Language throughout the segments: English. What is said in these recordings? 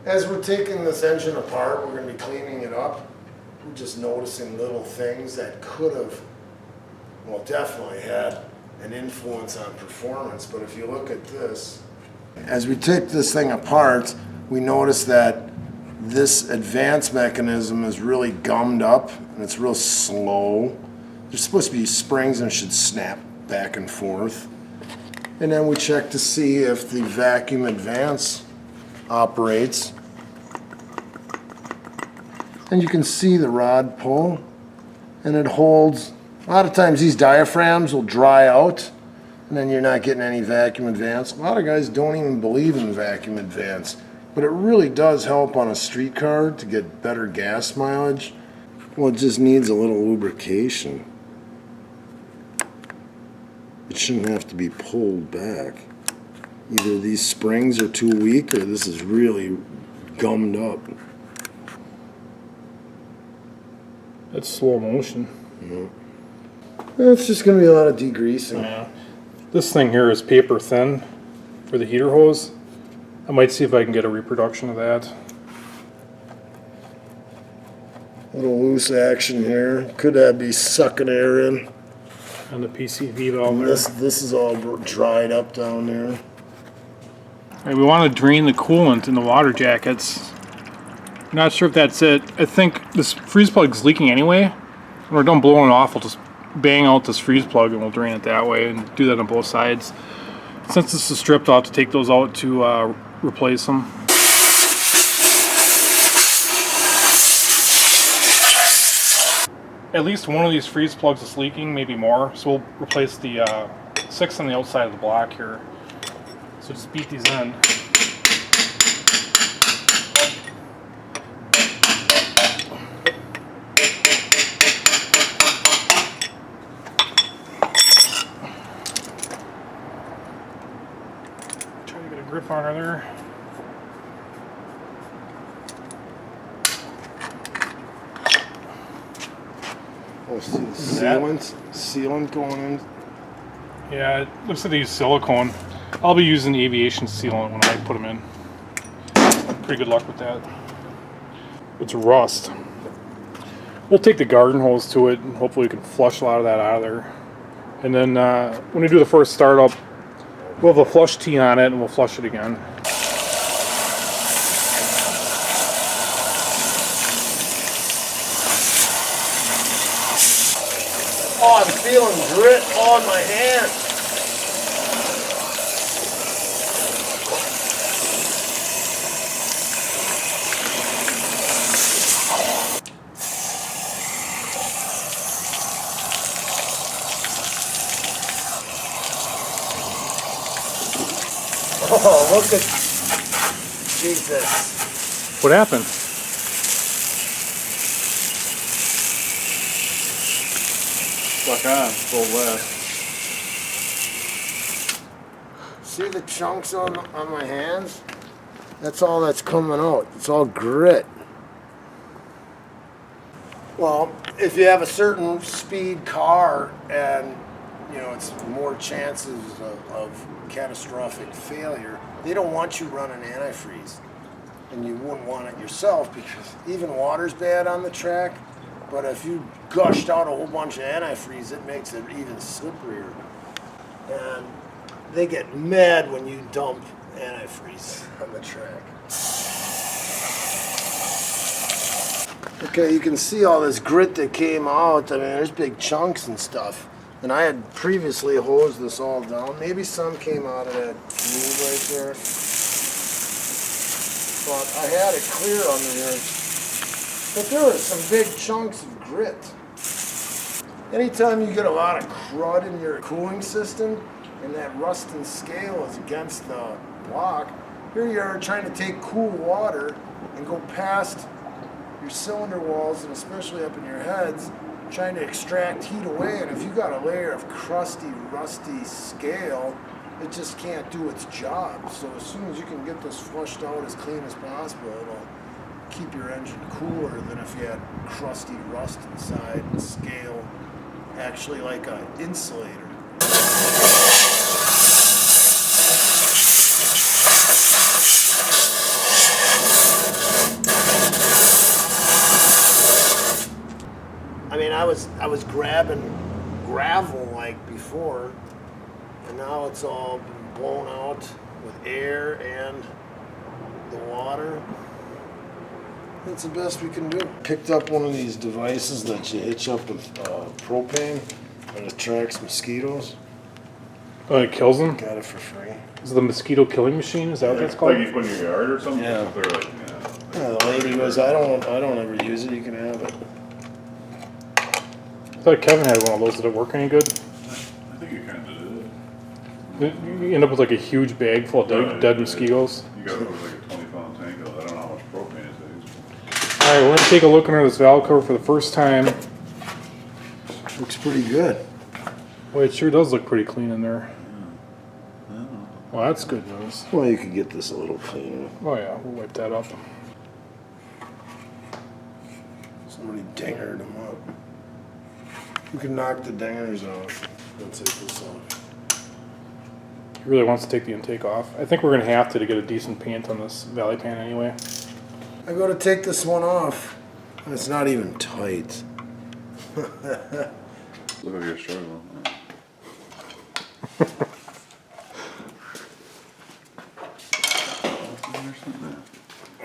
As we're taking this engine apart, we're going to be cleaning it up. We're just noticing little things that could have, well, definitely had an influence on performance. But if you look at this, as we take this thing apart, we notice that this advance mechanism is really gummed up and it's real slow. There's supposed to be springs and it should snap back and forth. And then we check to see if the vacuum advance operates. And you can see the rod pull and it holds. A lot of times these diaphragms will dry out and then you're not getting any vacuum advance. A lot of guys don't even believe in vacuum advance, but it really does help on a street car to get better gas mileage. Well, it just needs a little lubrication. It shouldn't have to be pulled back. Either these springs are too weak or this is really gummed up. That's slow motion. It's just going to be a lot of degreasing. Yeah. This thing here is paper thin for the heater hose. I might see if I can get a reproduction of that. A little loose action here. Could that be sucking air in? And the PCV valve there. This is all dried up down there. And we want to drain the coolant in the water jackets. Not sure if that's it. I think this freeze plug is leaking anyway. When we're done blowing it off, we'll just bang out this freeze plug and we'll drain it that way and do that on both sides. Since this is stripped, I'll have to take those out to replace them. At least one of these freeze plugs is leaking, maybe more. So we'll replace the 6 on the outside of the block here. So just beat these in. Try to get a grip on her there. Oh, see the sealant going in. Yeah, it looks like they use silicone. I'll be using the aviation sealant when I put them in. Pretty good luck with that. It's rust. We'll take the garden hose to it and hopefully we can flush a lot of that out of there. And then when we do the first startup, we'll have a flush tee on it and we'll flush it again. Oh, I'm feeling grit on my hand. Oh, look at Jesus. What happened? Stuck on, full wet. See the chunks on my hands? That's all that's coming out. It's all grit. Well, if you have a certain speed car and it's more chances of catastrophic failure, they don't want you running antifreeze. And you wouldn't want it yourself because even water's bad on the track, but if you gushed out a whole bunch of antifreeze, it makes it even slipperier. And they get mad when you dump antifreeze on the track. Okay, you can see all this grit that came out. I mean, there's big chunks and stuff. And I had previously hosed this all down. Maybe some came out of that groove right there. But I had it clear under here. But there were some big chunks of grit. Anytime you get a lot of crud in your cooling system and that rust and scale is against the block, here you are trying to take cool water and go past your cylinder walls and especially up in your heads, trying to extract heat away, and if you got a layer of crusty, rusty scale, it just can't do its job. So as soon as you can get this flushed out as clean as possible, it'll keep your engine cooler than if you had crusty rust inside and scale, actually like an insulator. I was grabbing gravel like before, and now it's all been blown out with air and the water. That's the best we can do. Picked up one of these devices that you hitch up with propane and it attracts mosquitoes. Oh, it kills them? Got it for free. Is it the mosquito killing machine? Is that what that's called? Like you put in your yard or something? Yeah. They're like, Yeah, the lady goes, I don't ever use it. You can have it. I thought Kevin had one of those. Did it work any good? I think you kind of did. You end up with like a huge bag full of dead mosquitoes. You got to put like a 20-pound tank of it. I don't know how much propane it is. Alright, we're going to take a look under this valve cover for the first time. Looks pretty good. Boy, it sure does look pretty clean in there. Well, that's good news. Well, you could get this a little cleaner. Oh yeah, we'll wipe that up. Somebody dingered them up. You can knock the dingers off. Let's take this off. He really wants to take the intake off. I think we're going to have to get a decent paint on this valley pan anyway. I go to take this one off, and it's not even tight. Look like you're struggling.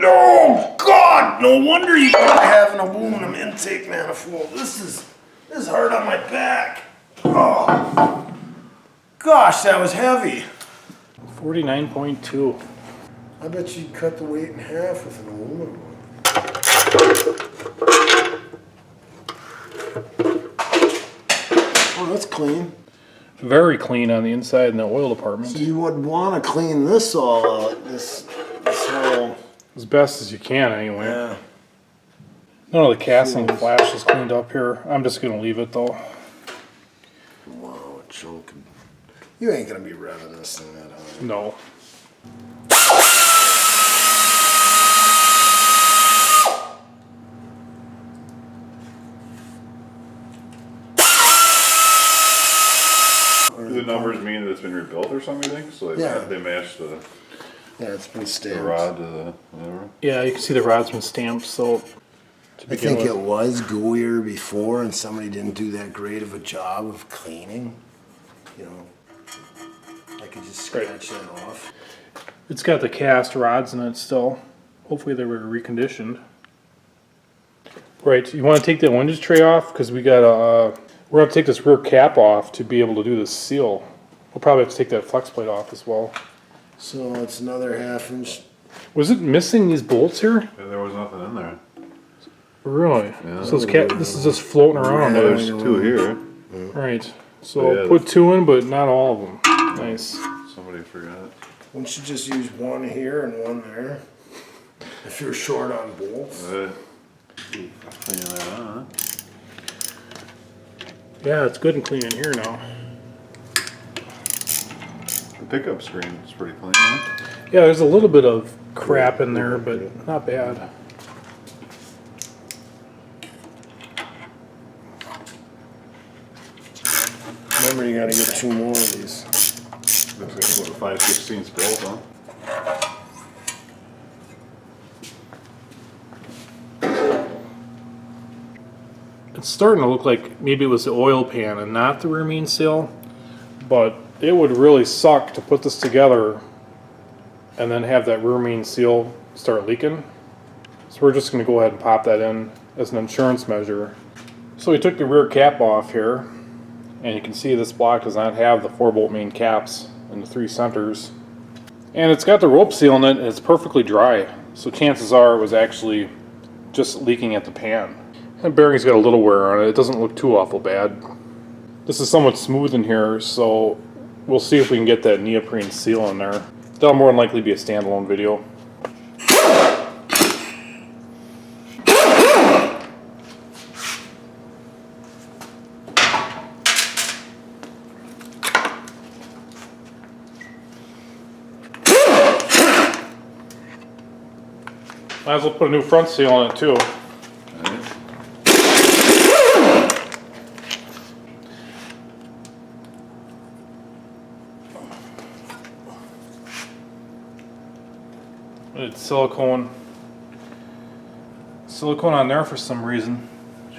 Oh God! No wonder you have an aluminum intake manifold. This is hard on my back. Oh, gosh, that was heavy. 49.2. I bet you'd cut the weight in half with an aluminum one. Oh, that's clean. Very clean on the inside in the oil So department. you would want to clean this all out. This whole. As best as you can anyway. Yeah. None of the casting flash is cleaned up here. I'm just going to leave it though. Wow, a chunk. You ain't gonna be revving this thing that high. No. Do the numbers mean that it's been rebuilt or something, you think? So they match the Yeah, it's been stamped. rod to the whatever? Yeah, you can see the rod's been stamped, so I think it was gooier before, and somebody didn't do that great of a job of cleaning. You know, I could just scratch that off. it's got the cast rods in it still. Hopefully they were reconditioned. Right, you want to take the windage tray off because we're gonna have to take this rear cap off to be able to do this seal. We'll probably have to take that flex plate off as well. So it's another 1/2 inch. Was it missing these bolts here? Yeah, there was nothing in there. Really? Yeah. So this is just floating around. Yeah. There's two here. Right. So Yeah, put 2 in, but not all of them. Nice. Somebody forgot. Wouldn't you just use one here and one there? If you're short on bolts. Cleaning that on, Yeah, it's good and clean in here now. The pickup screen is pretty clean, huh? Yeah, there's a little bit of crap in there, but not bad. Remember, you gotta get 2 more of these. Looks like what, a 5/16 bolt, huh? It's starting to look like maybe it was the oil pan and not the rear main seal, but it would really suck to put this together and then have that rear main seal start leaking. So we're just going to go ahead and pop that in as an insurance measure. So we took the rear cap off here, and you can see this block does not have the 4-bolt main caps in the 3 centers. And it's got the rope seal in it, and it's perfectly dry. So chances are it was actually just leaking at the pan. The bearing's got a little wear on it. It doesn't look too awful bad. This is somewhat smooth in here, so we'll see if we can get that neoprene seal in there. That'll more than likely be a standalone video. Might as well put a new front seal on it too. It's silicone on there for some reason.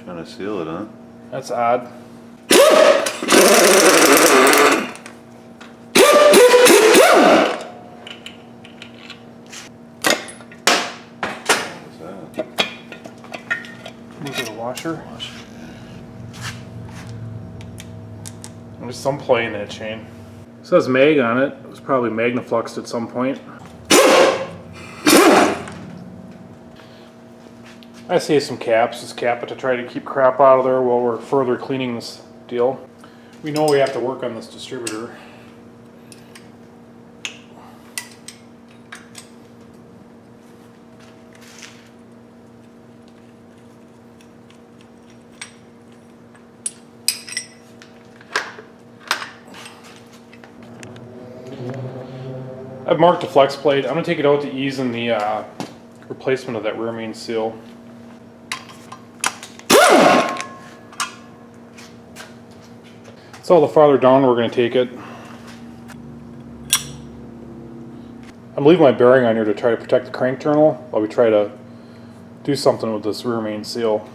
Trying to seal it, huh? That's odd. What's that? Move to the washer. There's some play in that chain. It says mag on it. It was probably magnafluxed at some point. I see some caps. Just cap it to try to keep crap out of there while we're further cleaning this deal. We know we have to work on this distributor. I've marked the flex plate. I'm going to take it out to ease in the replacement of that rear main seal. So the farther down we're going to take it. I'm leaving my bearing on here to try to protect the crank journal while we try to do something with this rear main seal.